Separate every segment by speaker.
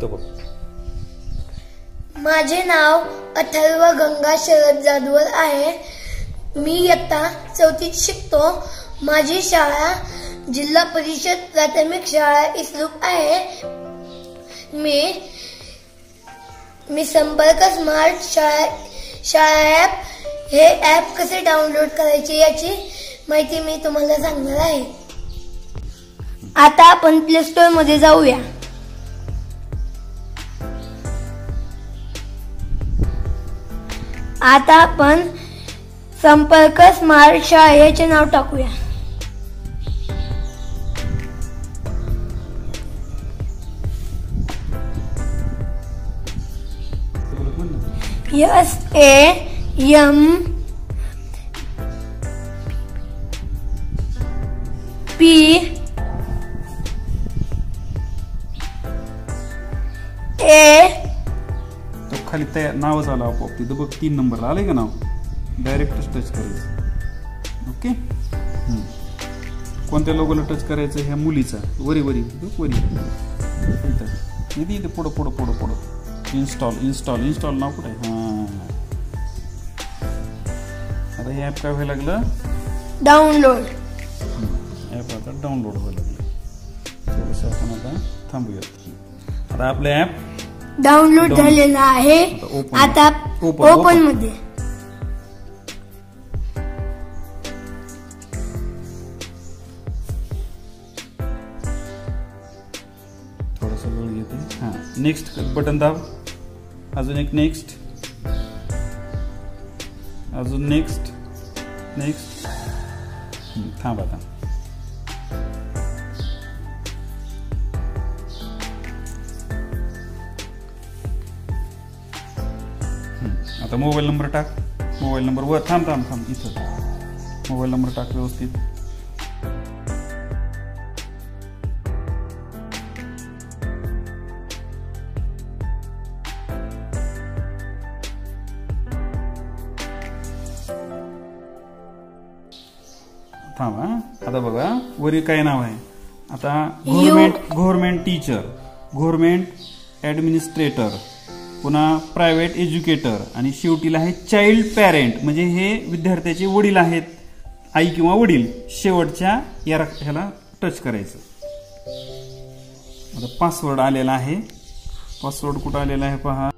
Speaker 1: इथं बघ.
Speaker 2: माझे नाव अथर्व गंगा शरद जाधवर आहे. मी इयत्ता 4थीत शिकतो. माझी शाळा जिल्हा परिषद प्राथमिक शाळा इस्रूप आहे. मी संपर्क स्मार्ट शाळा ऍप हे ऍप कसे डाउनलोड करायचे याची माहिती मी तुम्हाला सांगणार आहे. आता आपण प्ले स्टोर मध्ये जाऊया. आता आपण संपर्क स्मार्ट शाळेचे नाव टाकूया.
Speaker 1: तो खाली त्या नावच आलं आपोआप. तिथं बघ 3 नंबरला आलंय का नाव. डायरेक्टच टच करायचं. ओके. कोणत्या लोगोला टच करायचं? ह्या मुलीचा वरी इथं पुढं इन्स्टॉल नाव कुठे आहे? आता हे ऍप काय व्हायला लागलं?
Speaker 2: डाउनलोड.
Speaker 1: ऍप आता डाउनलोड व्हायला लागलं. थोडंसं आपण आता थांबूयात. आता आपलं ऍप
Speaker 2: डाउनलोड झालेलं आहे. आता ओपन मध्ये
Speaker 1: थोडस वेळ येते. हा, नेक्स्ट बटन दाब. अजून एक नेक्स्ट. अजून नेक्स्ट. थांब आता. आता मोबाईल नंबर टाक. मोबाईल नंबर वर. थांब इथं मोबाईल नंबर टाक व्यवस्थित. थांब. आता बघा वरी काय नाव आहे. आता गव्हर्नमेंट टीचर, गव्हर्नमेंट ऍडमिनिस्ट्रेटर, पुन्हा प्रायव्हेट एज्युकेटर आणि शेवटीला आहे चाइल्ड पॅरेंट. म्हणजे हे विद्यार्थ्याचे वडील आहेत, आई किंवा वडील. शेवटच्या ह्याला टच करायचं. आता पासवर्ड आलेला आहे. पासवर्ड कुठं आलेला आहे पहा.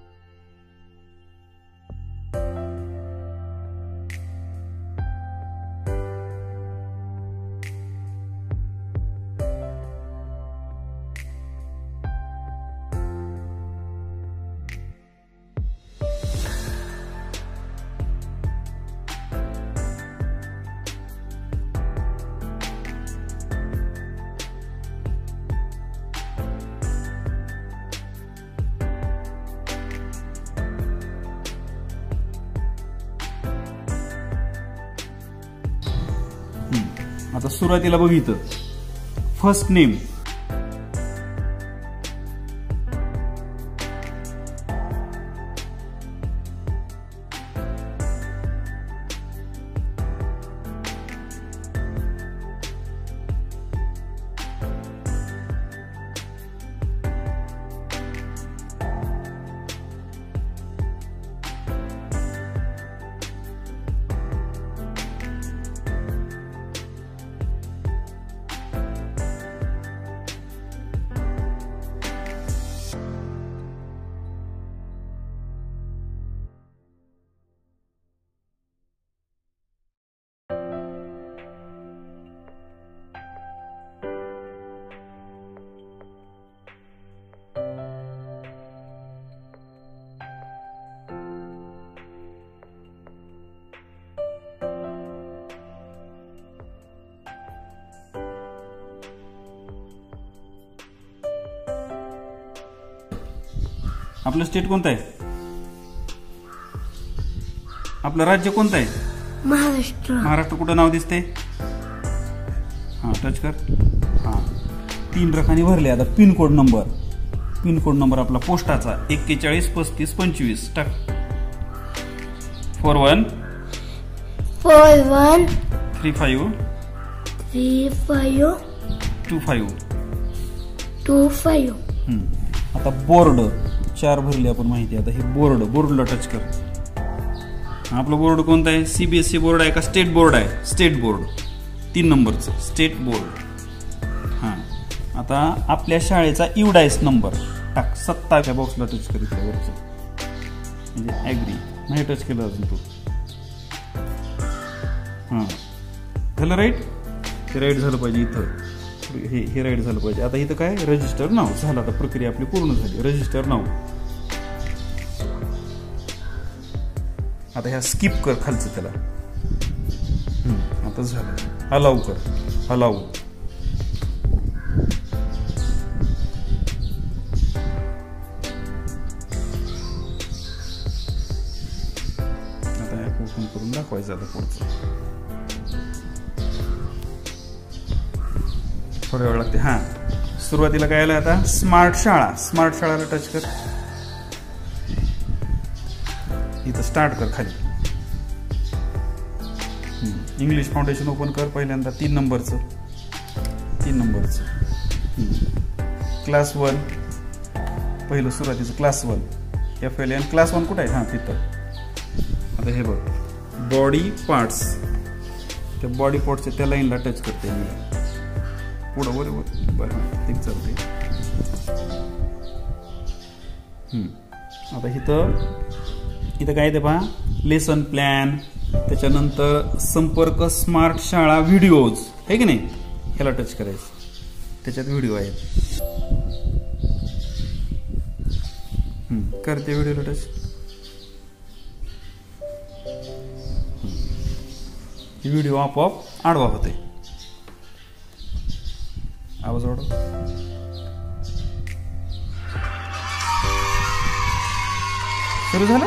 Speaker 1: आता सुरुवातीला बघितलं फर्स्ट नेम. आपलं स्टेट कोणतं आहे? आपलं राज्य कोणतं आहे?
Speaker 2: महाराष्ट्र.
Speaker 1: महाराष्ट्र कुठं नाव दिसते? हा, टच कर. हा, 3 रकानी भरले. आता पिनकोड नंबर आपला पोस्टाचा 41 35 25 टाक. 41 35
Speaker 2: 25.
Speaker 1: आता बोर्ड 4 भरली आपण माहिती. आता हे बोर्डला टच कर. आपलं बोर्ड कोणतं आहे? CBSE बोर्ड आहे का स्टेट बोर्ड आहे? स्टेट बोर्ड 3 नंबरचं स्टेट बोर्ड. हां आता आपल्या शाळेचा इवडायस नंबर टाक. 27 बॉक्सला टच कर इथल्या वरचं, म्हणजे ॲग्री. नाही टच केलं अजून तू. हां झालं राईट. हे राईट झालं पाहिजे इथं. हे राईट झालं पाहिजे. आता इथं काय? रजिस्टर नाव झालं. आता प्रक्रिया आपली पूर्ण झाली. Register now. आता ह्या स्किप कर खालचं त्याला. आता झालं. अलाउ कर. अलाउ. आता ॲप ओपन करून दाखवायचं आता पुढचं. थोड्या वेळ लागते. हां सुरुवातीला काय आलं आता? स्मार्ट शाळा. स्मार्ट शाळाला टच कर. इथं स्टार्ट कर खाली. इंग्लिश फाउंडेशन ओपन कर पहिल्यांदा. 3 नंबरचं. क्लास 1 पहिलं सुरुवातीचं क्लास 1 FLN. क्लास 1 कुठं आहे? हां तिथं. आता हे बघ बॉडी पार्ट्स. त्या बॉडी पार्ट्सच्या त्या लाईनला टच करते मी. पुढं बरोबर बरं ठीक चालते. आता इथं काय ते पहा, लेसन प्लॅन, त्याच्यानंतर संपर्क स्मार्ट शाळा व्हिडिओज आहे की नाही, ह्याला टच करायचं. त्याच्यात व्हिडिओ आहेत. करते व्हिडिओला टच. व्हिडिओ आपोआप आडवा होते. आवाज वाढव. सुरू झालं.